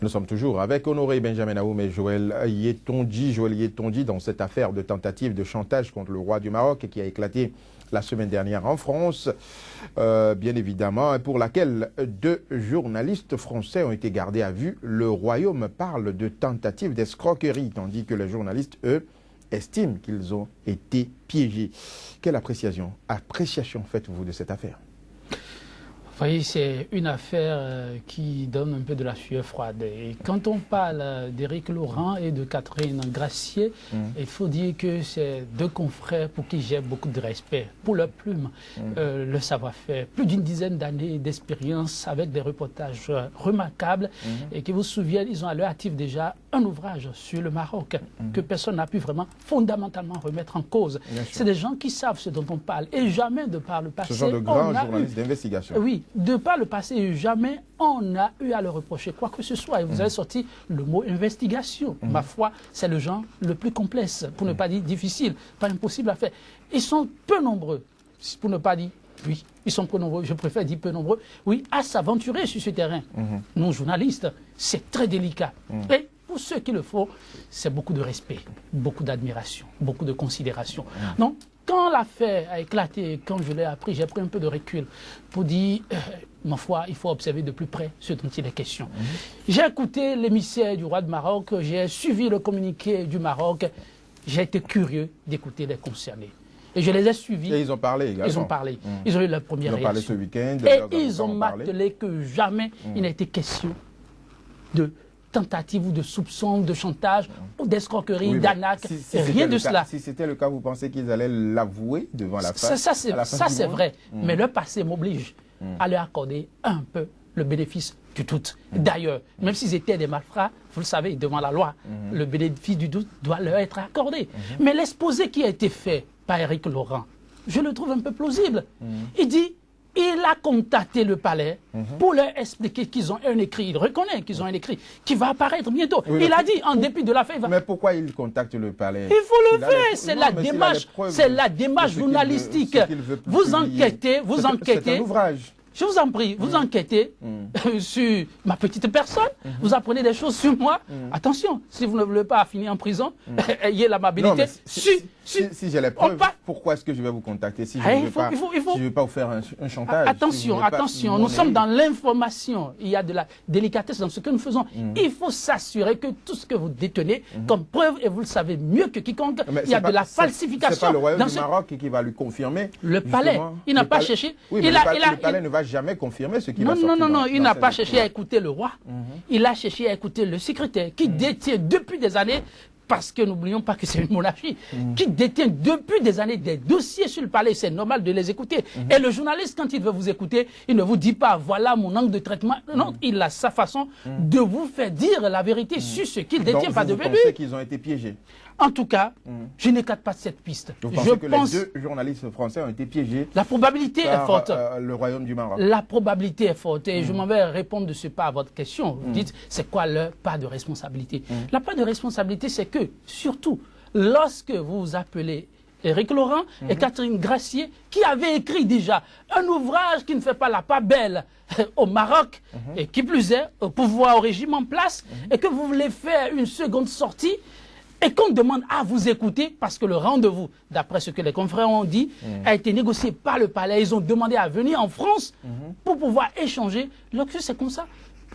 Nous sommes toujours avec Honoré Benjamin Naoum et Joël Yetondi dans cette affaire de tentative de chantage contre le roi du Maroc qui a éclaté la semaine dernière en France, bien évidemment, pour laquelle 2 journalistes français ont été gardés à vue. Le royaume parle de tentative d'escroquerie, tandis que les journalistes, eux, estiment qu'ils ont été piégés. Quelle appréciation faites-vous de cette affaire? Vous voyez, c'est une affaire qui donne un peu de la sueur froide. Et quand on parle d'Éric Laurent et de Catherine Gracier, il faut dire que c'est deux confrères pour qui j'ai beaucoup de respect. Pour leur plume, le savoir-faire, plus d'une dizaine d'années d'expérience avec des reportages remarquables et qui vous souviennent, ils ont à leur actif déjà un ouvrage sur le Maroc que personne n'a pu vraiment fondamentalement remettre en cause. C'est des gens qui savent ce dont on parle et jamais de par le passé. Ce sont de grands journalistes d'investigation. Oui, de par le passé, jamais on a eu à le reprocher quoi que ce soit. Et vous avez sorti le mot investigation. Ma foi, c'est le genre le plus complexe, pour ne pas dire difficile, pas impossible à faire. Ils sont peu nombreux, pour ne pas dire, oui, ils sont peu nombreux, je préfère dire peu nombreux, oui, à s'aventurer sur ce terrain. Nous, journalistes, c'est très délicat. Et pour ceux qui le font, c'est beaucoup de respect, beaucoup d'admiration, beaucoup de considération. Donc, quand l'affaire a éclaté, quand je l'ai appris, j'ai pris un peu de recul pour dire, ma foi, il faut observer de plus près ce dont il est question. J'ai écouté l'émissaire du roi de Maroc, j'ai suivi le communiqué du Maroc, j'ai été curieux d'écouter les concernés. Et je les ai suivis. Et ils ont parlé également. Ils ont parlé. Ils ont eu leur première réaction. Ils ont parlé ce week-end. Et ils ont martelé que jamais il n'a été question de tentative ou de soupçon, de chantage ou d'escroquerie, d'arnaque, rien de cela. Si c'était le cas, vous pensez qu'ils allaient l'avouer devant la face? Ça c'est vrai, mais leur passé m'oblige à leur accorder un peu le bénéfice du doute. D'ailleurs, même s'ils étaient des malfrats, vous le savez, devant la loi, le bénéfice du doute doit leur être accordé. Mais l'exposé qui a été fait par Éric Laurent, je le trouve un peu plausible. Il dit, il a contacté le palais pour leur expliquer qu'ils ont un écrit. Il reconnaît qu'ils ont un écrit qui va apparaître bientôt. Oui, il a dit, en dépit de l'affaire... Mais pourquoi il contacte le palais? Il faut le faire, c'est la démarche journalistique. Vous enquêtez, C'est un ouvrage. Je vous en prie, vous enquêtez sur ma petite personne, vous apprenez des choses sur moi. Attention, si vous ne voulez pas finir en prison, ayez l'amabilité. Si j'ai les preuves, pourquoi est-ce que je vais vous contacter si je ne veux pas vous faire un chantage? Attention, attention, nous sommes dans l'information. Il y a de la délicatesse dans ce que nous faisons. Il faut s'assurer que tout ce que vous détenez comme preuve, et vous le savez mieux que quiconque, il y a de la falsification. C'est pas le royaume du Maroc qui va lui confirmer. Le palais, il n'a pas cherché. Le palais ne va jamais confirmer ce qui va sortir. Non, il n'a pas cherché à écouter le roi. Il a cherché à écouter le secrétaire qui détient depuis des années, parce que n'oublions pas que c'est une monarchie, qui détient depuis des années des dossiers sur le palais. C'est normal de les écouter. Et le journaliste, quand il veut vous écouter, il ne vous dit pas, voilà mon angle de traitement. Non, il a sa façon de vous faire dire la vérité sur ce qu'il détient, pas de lui. Vous pensez qu'ils ont été piégés? En tout cas, je n'écarte pas cette piste. Vous pensez que les deux journalistes français ont été piégés? La probabilité est forte. Le royaume du Maroc. La probabilité est forte. Et je m'en vais répondre de ce pas à votre question. Vous dites, c'est quoi leur part de responsabilité? La part de responsabilité, c'est que, surtout, lorsque vous vous appelez Éric Laurent et Catherine Gracier, qui avaient écrit déjà un ouvrage qui ne fait pas la part belle au Maroc, et qui plus est, au pouvoir, au régime en place, et que vous voulez faire une seconde sortie, et qu'on demande à vous écouter, parce que le rendez-vous, d'après ce que les confrères ont dit, a été négocié par le palais. Ils ont demandé à venir en France pour pouvoir échanger. Lorsque c'est comme ça,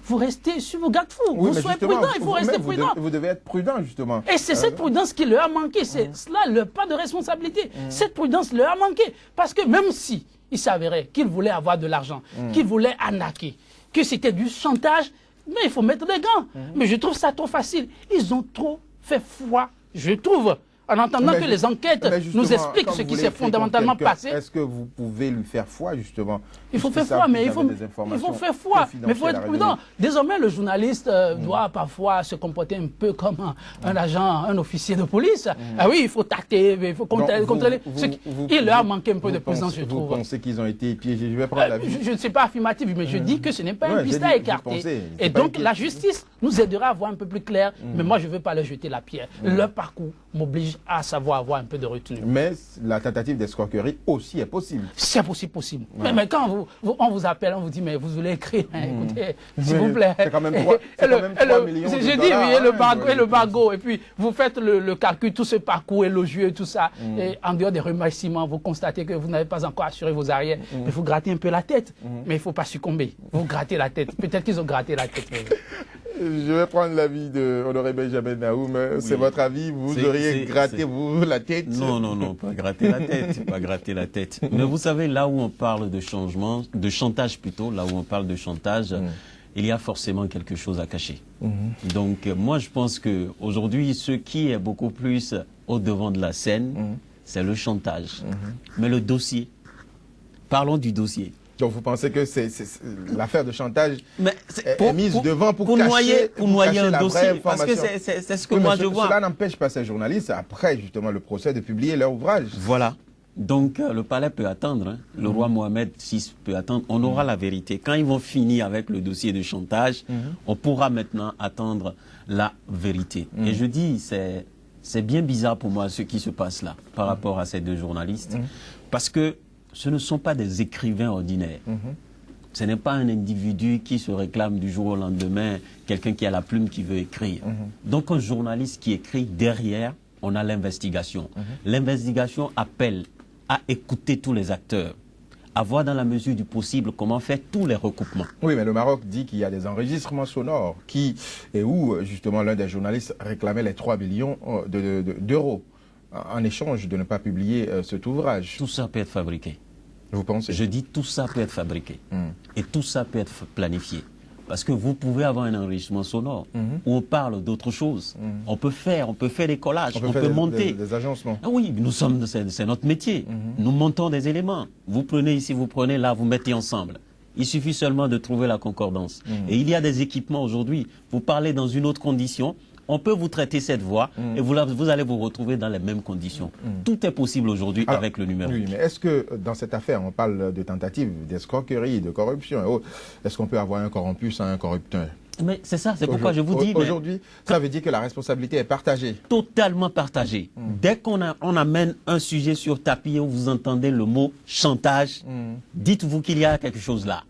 vous restez sur vos garde-fous. Vous soyez prudent, il faut rester prudent. Vous devez être prudent, justement. Et c'est cette prudence qui leur a manqué. C'est cela, leur part de responsabilité. Cette prudence leur a manqué. Parce que même si il s'avérait qu'ils voulaient avoir de l'argent, qu'ils voulaient arnaquer, que c'était du chantage, mais il faut mettre des gants. Mais je trouve ça trop facile. Ils ont trop fait foi, je trouve, en entendant que les enquêtes nous expliquent ce qui s'est fondamentalement passé. Est-ce que vous pouvez lui faire foi, justement? Il faut faire foi, mais il faut faire foi, mais il faut être prudent. Désormais, le journaliste doit parfois se comporter un peu comme un agent, un officier de police. Ah oui, il faut tâter, il faut contrôler. Il leur a manqué un peu de présence, je trouve. Vous pensez qu'ils ont été piégés? Je vais prendre la vie. Je ne suis pas affirmatif, mais je dis que ce n'est pas une piste à écarter. Et donc, la justice nous aidera à voir un peu plus clair, mais moi, je ne veux pas leur jeter la pierre. Leur parcours m'oblige à savoir avoir un peu de retenue. Mais la tentative d'escroquerie aussi est possible. C'est possible. Mais quand on vous appelle, on vous dit, mais vous voulez écrire, écoutez, s'il vous plaît. C'est quand même 3 millions de dollars. J'ai dit, oui, et le bargo, et puis vous faites le calcul, tout ce parcours élogieux, tout ça, et en dehors des remerciements, vous constatez que vous n'avez pas encore assuré vos arrières, mais vous grattez un peu la tête, mais il ne faut pas succomber. Vous grattez la tête. Peut-être qu'ils ont gratté la tête. Je vais prendre l'avis de Honoré Benjamin Naoum. C'est votre avis? Vous auriez gratté, vous, la tête? Non, pas gratter la tête, pas gratter la tête. Mais vous savez, là où on parle de changement, de chantage plutôt, là où on parle de chantage, il y a forcément quelque chose à cacher. Donc, moi, je pense qu'aujourd'hui, ce qui est beaucoup plus au devant de la scène, c'est le chantage. Mais le dossier, parlons du dossier. Donc vous pensez que l'affaire de chantage est mise devant pour noyer un dossier, parce que c'est ce que moi je vois. Cela n'empêche pas ces journalistes, après justement le procès, de publier leur ouvrage. Voilà. Donc le palais peut attendre, le roi Mohamed VI peut attendre, on aura la vérité. Quand ils vont finir avec le dossier de chantage, on pourra maintenant attendre la vérité. Et je dis, c'est bien bizarre pour moi ce qui se passe là, par rapport à ces deux journalistes, parce que ce ne sont pas des écrivains ordinaires. Ce n'est pas un individu qui se réclame du jour au lendemain, quelqu'un qui a la plume qui veut écrire. Donc un journaliste qui écrit, derrière, on a l'investigation. L'investigation appelle à écouter tous les acteurs, à voir dans la mesure du possible comment faire tous les recoupements. Oui, mais le Maroc dit qu'il y a des enregistrements sonores où justement l'un des journalistes réclamait les 3 millions d'euros en échange de ne pas publier cet ouvrage. Tout ça peut être fabriqué. Vous pensez? Je dis tout ça peut être fabriqué. Et tout ça peut être planifié. Parce que vous pouvez avoir un enregistrement sonore où on parle d'autre chose. On peut faire des collages, on peut monter. Des agencements. Ah oui, c'est notre métier. Nous montons des éléments. Vous prenez ici, vous prenez là, vous mettez ensemble. Il suffit seulement de trouver la concordance. Et il y a des équipements aujourd'hui. Vous parlez dans une autre condition. On peut vous traiter cette voie et vous allez vous retrouver dans les mêmes conditions. Tout est possible aujourd'hui avec le numérique. Oui, mais est-ce que dans cette affaire, on parle de tentatives, d'escroquerie, de corruption et autres, est-ce qu'on peut avoir un corrompu sans un corrupteur? Mais c'est ça, c'est pourquoi je vous dis... Aujourd'hui, ça veut dire que la responsabilité est partagée. Totalement partagée. Dès qu'on amène un sujet sur tapis où vous entendez le mot chantage, dites-vous qu'il y a quelque chose là.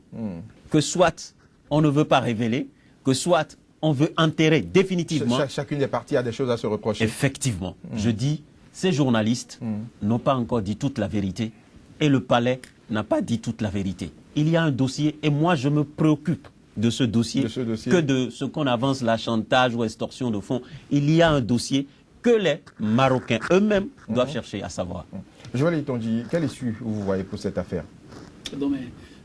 Que soit on ne veut pas révéler, que soit on veut enterrer définitivement. Chacune des parties a des choses à se reprocher. Effectivement. Je dis, ces journalistes n'ont pas encore dit toute la vérité et le palais n'a pas dit toute la vérité. Il y a un dossier et moi je me préoccupe de ce dossier, que de ce qu'on avance, la chantage ou extorsion de fonds. Il y a un dossier que les Marocains eux-mêmes doivent chercher à savoir. Joël Itonji, quelle issue vous voyez pour cette affaire?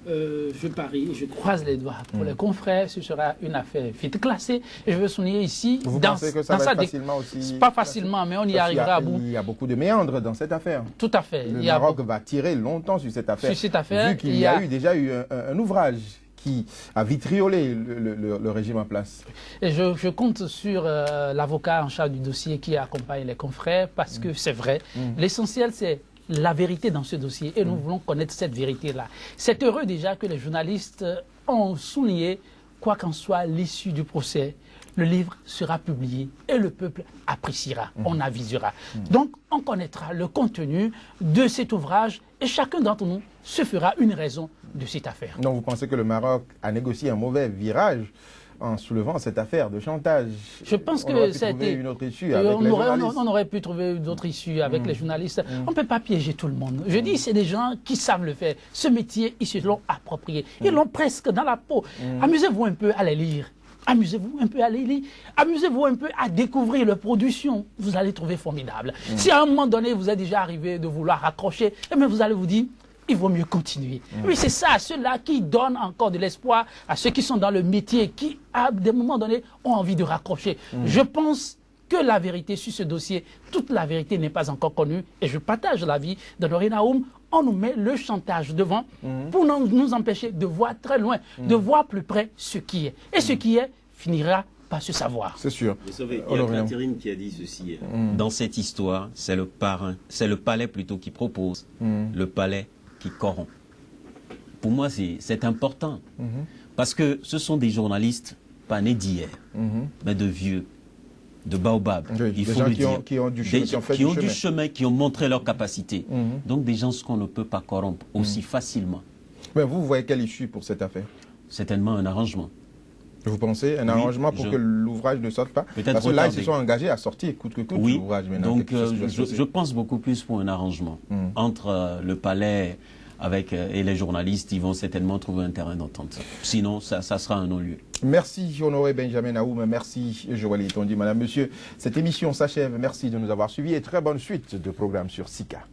Je parie, je croise les doigts pour les confrères, ce sera une affaire vite classée. Et je veux souligner ici... Vous pensez que ça va être facilement aussi... Pas facilement, mais on y arrivera à bout. Il y a beaucoup de méandres dans cette affaire. Tout à fait. Le Maroc va tirer longtemps sur cette affaire. Vu qu'il y a déjà eu un ouvrage qui a vitriolé le régime en place. Et je compte sur l'avocat en charge du dossier qui accompagne les confrères, parce que c'est vrai, l'essentiel c'est la vérité dans ce dossier et nous voulons connaître cette vérité-là. C'est heureux déjà que les journalistes ont souligné, quoi qu'en soit l'issue du procès, le livre sera publié et le peuple appréciera, on avisera. Donc on connaîtra le contenu de cet ouvrage et chacun d'entre nous se fera une raison de cette affaire. Donc vous pensez que le Maroc a négocié un mauvais virage en soulevant cette affaire de chantage? Je pense que c'était une autre issue avec les journalistes. On aurait pu trouver d'autres issues avec les journalistes. On ne peut pas piéger tout le monde. Je dis, c'est des gens qui savent le faire. Ce métier, ils se l'ont approprié. Ils l'ont presque dans la peau. Amusez-vous un peu à les lire. Amusez-vous un peu à les lire. Amusez-vous un peu à découvrir leur production. Vous allez trouver formidable. Si à un moment donné, vous êtes déjà arrivé de vouloir raccrocher, eh bien, vous allez vous dire, il vaut mieux continuer. Oui, c'est ça, ceux-là qui donnent encore de l'espoir à ceux qui sont dans le métier, qui, à des moments donnés, ont envie de raccrocher. Je pense que la vérité sur ce dossier, toute la vérité n'est pas encore connue. Et je partage l'avis de Honoré Naoum. On nous met le chantage devant pour nous empêcher de voir très loin, de voir plus près ce qui est. Et ce qui est finira par se savoir. C'est sûr. Vous savez, il y a Catherine qui a dit ceci. Dans cette histoire, c'est le parrain, c'est le palais plutôt qui propose, le palais qui corrompt. Pour moi, c'est important. Parce que ce sont des journalistes, pas nés d'hier, mais de vieux, de baobab. Oui, il faut le dire. Qui ont du chemin, qui ont montré leur capacité. Donc des gens qu'on ne peut pas corrompre aussi facilement. Mais vous voyez quelle issue pour cette affaire? Certainement un arrangement. Vous pensez un arrangement pour que l'ouvrage ne sorte pas? Parce que là, ils se sont engagés à sortir coûte que coûte l'ouvrage. Donc je pense beaucoup plus pour un arrangement entre le palais et les journalistes, ils vont certainement trouver un terrain d'entente. Sinon, ça sera un non-lieu. Merci Honoré Benjamin Naoum, merci Joël Itondi. Madame, Monsieur, cette émission s'achève. Merci de nous avoir suivis et très bonne suite de programme sur SICA.